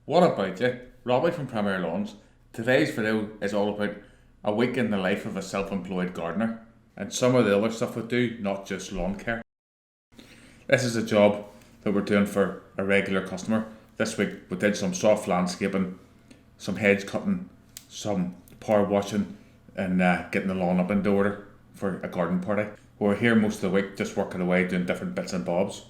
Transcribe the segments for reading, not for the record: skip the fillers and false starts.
What about you? Robbie from Premier Lawns. Today's video is all about a week in the life of a self-employed gardener and some of the other stuff we do, not just lawn care. This is a job that we're doing for a regular customer. This week we did some soft landscaping, some hedge cutting, some power washing and getting the lawn up into order for a garden party. We're here most of the week just working away doing different bits and bobs.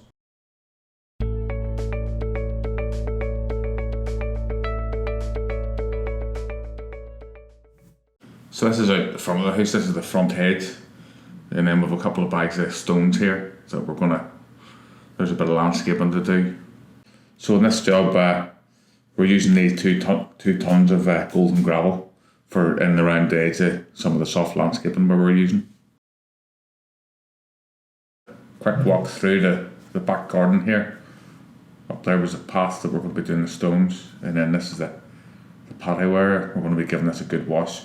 So this is out the front of the house, this is the front hedge, and then we have a couple of bags of stones here, so there's a bit of landscaping to do. So in this job we're using these two tons of golden gravel for in and around the edge of some of the soft landscaping where we're using. Quick walk through the back garden here. Up there was a path that we're going to be doing the stones, and then this is the patio area. We're going to be giving this a good wash.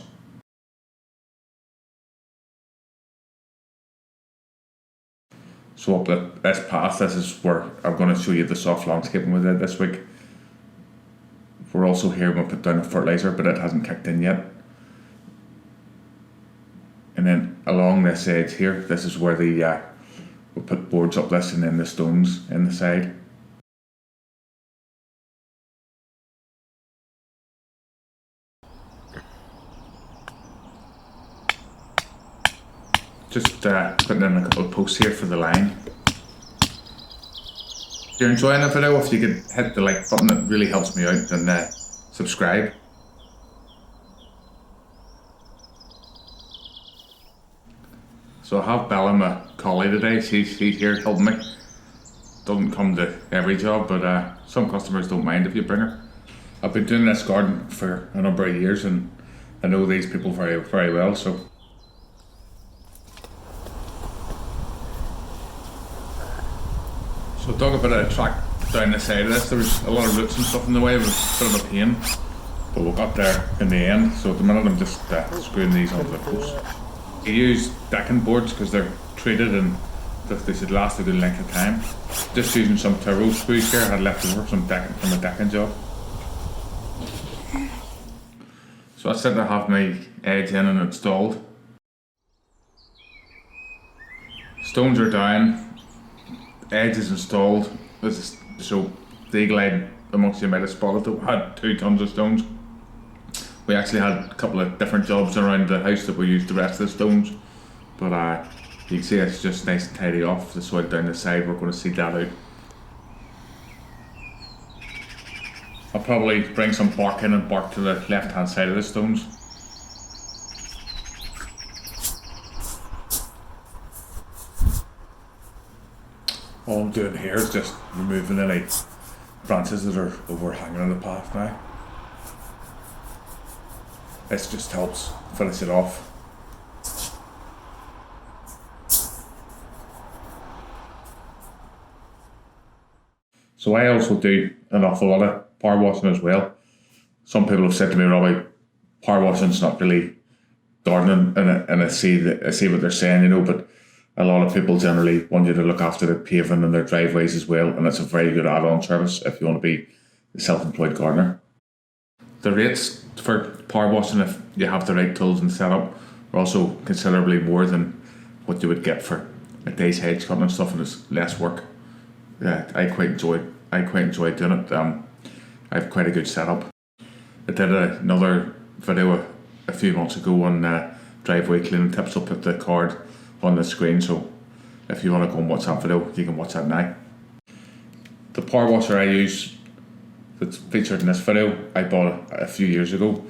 So up this path, this is where I'm going to show you the soft landscaping we did this week. We're also here when we put down a fertiliser, but it hasn't kicked in yet. And then along this edge here, this is where we put boards up this and then the stones in the side. Just putting in a couple of posts here for the line. If you're enjoying the video, if you could hit the like button, it really helps me out, and subscribe. So I have Bella, my collie today, she's here helping me. Doesn't come to every job, but some customers don't mind if you bring her. I've been doing this garden for a number of years and I know these people very, very well, so dug a bit of a track down the side of this. There was a lot of roots and stuff in the way, it was a bit of a pain, but we got there in the end. So at the minute I'm just screwing these onto the posts. You use decking boards because they're treated and they should last a good length of time. Just using some turbo screws here, I had left over some decking from a decking job. So I said to have my edge in and installed. Stones are down. Edge is installed. So the eagle eye amongst you might have spotted that we had 2 tons of stones. We actually had a couple of different jobs around the house that we used the rest of the stones, but you can see it's just nice and tidy off. The soil down the side, we're going to seed that out. I'll probably bring some bark in and bark to the left hand side of the stones. All I'm doing here is just removing any branches that are overhanging on the path now. This just helps finish it off. So I also do an awful lot of power washing as well. Some people have said to me, Robbie, power washing's not really gardening, and I see what they're saying, but a lot of people generally want you to look after their paving and their driveways as well, and it's a very good add-on service if you want to be a self-employed gardener. The rates for power washing, if you have the right tools and setup, are also considerably more than what you would get for a day's hedge cutting and stuff, and it's less work. I quite enjoy doing it. I have quite a good setup. I did another video a few months ago on driveway cleaning tips. I'll put the card on the screen, so if you want to go and watch that video, you can watch that now. The power washer I use that's featured in this video, I bought it a few years ago.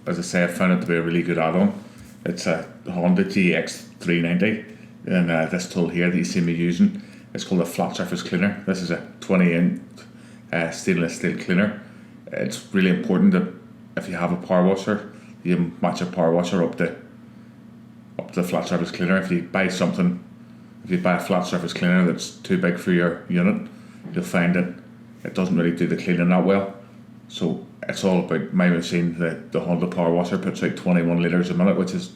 As I say, I found it to be a really good add-on. It's a Honda GX390, and this tool here that you see me using, it's called a flat surface cleaner. This is a 20-inch stainless steel cleaner. It's really important that if you have a power washer, you match a power washer up to the flat surface cleaner. If you buy a flat surface cleaner that's too big for your unit, you'll find that it doesn't really do the cleaning that well. So it's all about my machine. The Honda power washer puts out 21 litres a minute, which is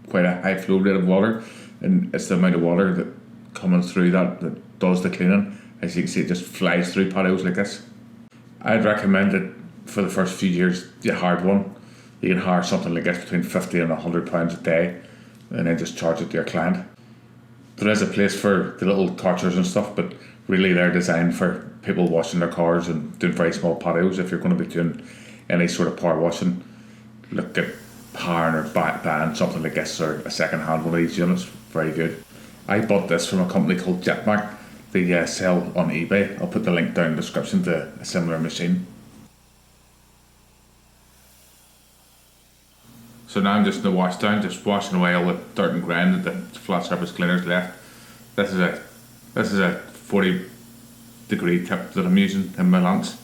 quite a high flow rate of water, and it's the amount of water that coming through that does the cleaning. As you can see, it just flies through patios like this. I'd recommend it for the first few years you hired one. You can hire something like this between £50 and £100 a day, and then just charge it to your client. There is a place for the little torchers and stuff, but really they're designed for people washing their cars and doing very small patios. If you're going to be doing any sort of power washing, look at hiring or buying something like this, or a second hand one of these units. Very good. I bought this from a company called Jetmac. They sell on eBay. I'll put the link down in the description to a similar machine. So now I'm just in the wash down, just washing away all the dirt and grime that the flat surface cleaner's left. This is a 40-degree tip that I'm using in my lamps.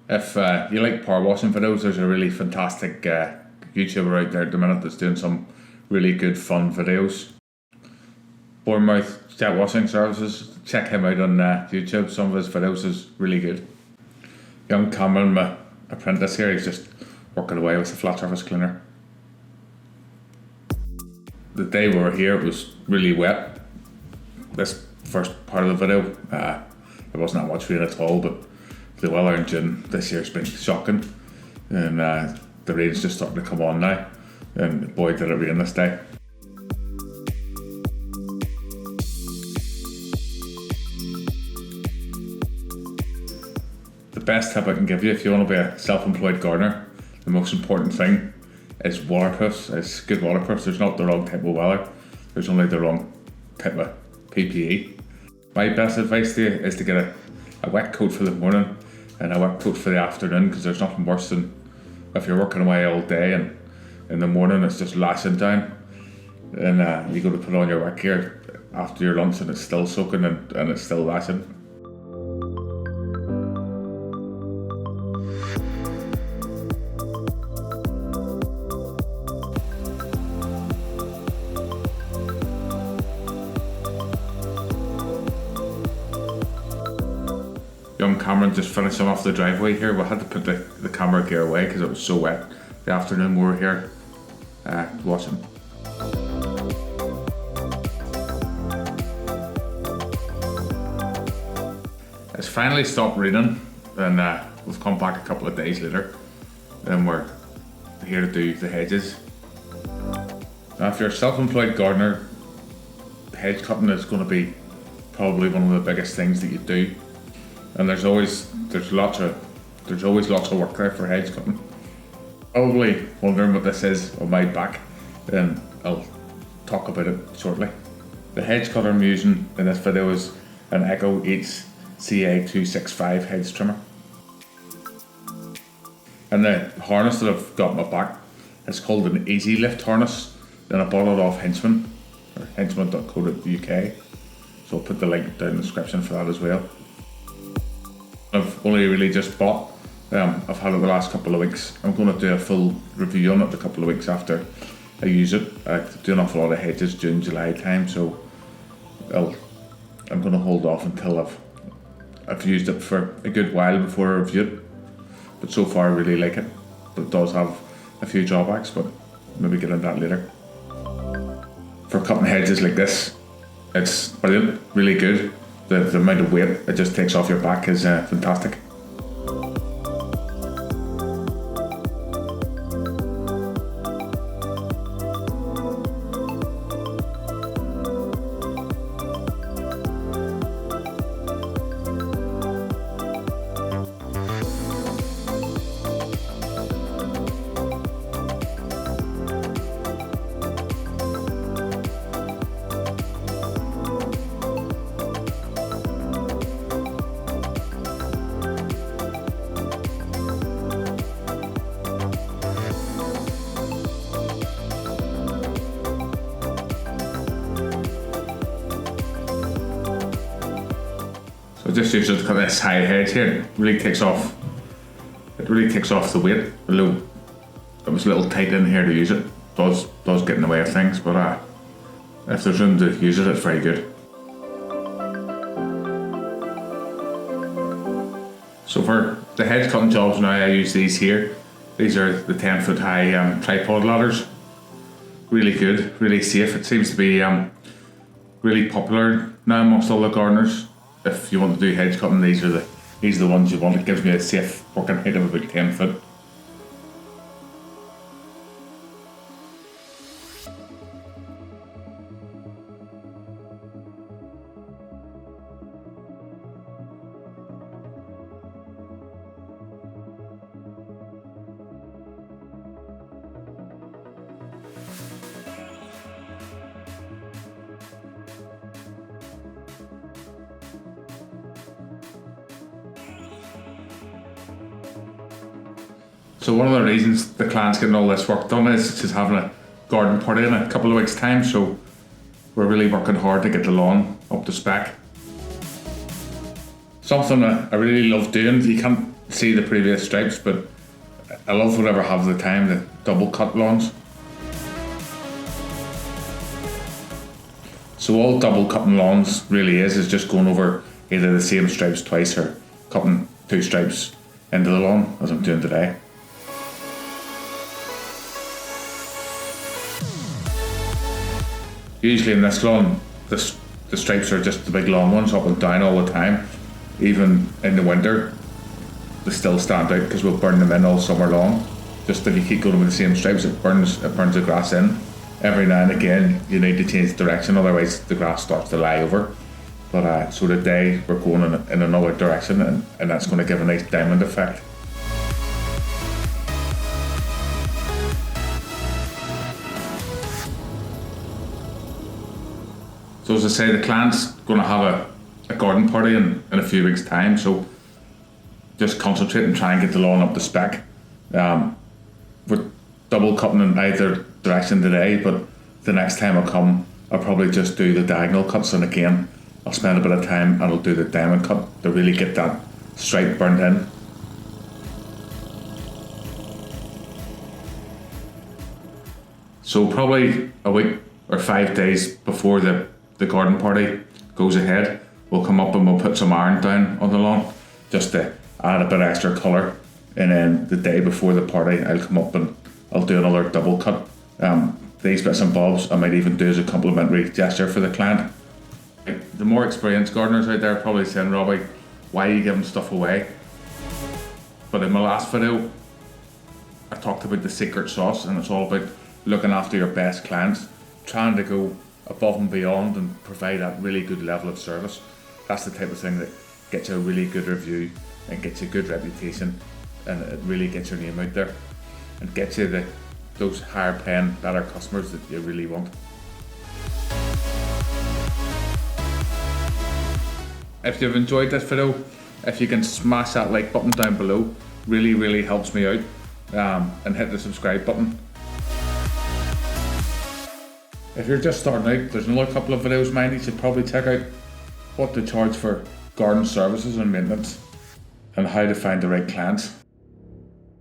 If you like power washing videos, there's a really fantastic YouTuber out there at the minute that's doing some really good fun videos. Bournemouth Jet Washing Services, check him out on YouTube. Some of his videos is really good. Young Cameron, my apprentice here, he's just working away with the flat surface cleaner. The day we were here, it was really wet. This first part of the video, there wasn't that much rain at all, but the weather in June this year has been shocking, and the rain's just starting to come on now, and boy did it rain this day. The best tip I can give you if you want to be a self-employed gardener, the most important thing is waterproofs. It's good waterproofs. There's not the wrong type of weather, there's only the wrong type of PPE. My best advice to you is to get a wet coat for the morning and a wet coat for the afternoon, because there's nothing worse than if you're working away all day and in the morning it's just lashing down, and you go to put on your work gear after your lunch and it's still soaking and it's still lashing. Young Cameron just finishing off the driveway here. We had to put the camera gear away because it was so wet the afternoon we were here washing. It's finally stopped raining, and we've come back a couple of days later and we're here to do the hedges. Now, if you're a self-employed gardener, hedge cutting is going to be probably one of the biggest things that you do. And there's always lots of work there for hedge cutting. Probably wondering what this is on my back, and I'll talk about it shortly. The hedge cutter I'm using in this video is an Echo HCA265 hedge trimmer. And the harness that I've got on my back is called an Easy Lift harness, and I bought it off Henchman, or henchman.co.uk. So I'll put the link down in the description for that as well. I've only really just bought. I've had it the last couple of weeks. I'm going to do a full review on it a couple of weeks after I use it. I do an awful lot of hedges June, July time, so I'm going to hold off until I've used it for a good while before I review it. But so far I really like it. But it does have a few drawbacks, but maybe get into that later. For cutting hedges like this, it's brilliant, really good. The amount of weight it just takes off your back is fantastic. So just use it to cut this high hedge here. It really takes off the weight. Although it was a little tight in here to use it. Does get in the way of things, but if there's room to use it, it's very good. So for the hedge cutting jobs now, I use these here. These are the 10-foot high tripod ladders. Really good, really safe. It seems to be really popular now amongst all the gardeners. If you want to do hedge cutting, these are the these are the ones you want. It gives me a safe working height of about 10 foot. So one of the reasons the client's getting all this work done is she's having a garden party in a couple of weeks' time, so we're really working hard to get the lawn up to spec. Something that I really love doing, you can't see the previous stripes, but I love whenever I have the time to double cut lawns. So all double cutting lawns really is just going over either the same stripes twice or cutting 2 stripes into the lawn, as I'm doing today. Usually in this lawn, the stripes are just the big long ones up and down all the time. Even in the winter, they still stand out because we'll burn them in all summer long. Just if you keep going with the same stripes, it burns the grass in. Every now and again, you need to change direction, otherwise the grass starts to lie over. But so today we're going in another direction, and that's going to give a nice diamond effect. So as I say, the client's going to have a garden party in a few weeks' time, so just concentrate and try and get the lawn up to spec. We're double cutting in either direction today, but the next time I come, I'll probably just do the diagonal cuts, and again, I'll spend a bit of time and I'll do the diamond cut to really get that stripe burnt in. So probably a week or 5 days before the garden party goes ahead, we'll come up and we'll put some iron down on the lawn just to add a bit of extra colour, and then the day before the party I'll come up and I'll do another double cut. These bits and bobs I might even do as a complimentary gesture for the client. The more experienced gardeners out there are probably saying, Robbie, why are you giving stuff away? But in my last video I talked about the secret sauce, and it's all about looking after your best clients, trying to go above and beyond and provide that really good level of service. That's the type of thing that gets you a really good review and gets you a good reputation, and it really gets your name out there and gets you those higher paying, better customers that you really want. If you've enjoyed this video, if you can smash that like button down below, really helps me out, and hit the subscribe button. If you're just starting out, there's another couple of videos of mine you should probably check out: what to charge for garden services and maintenance, and how to find the right clients.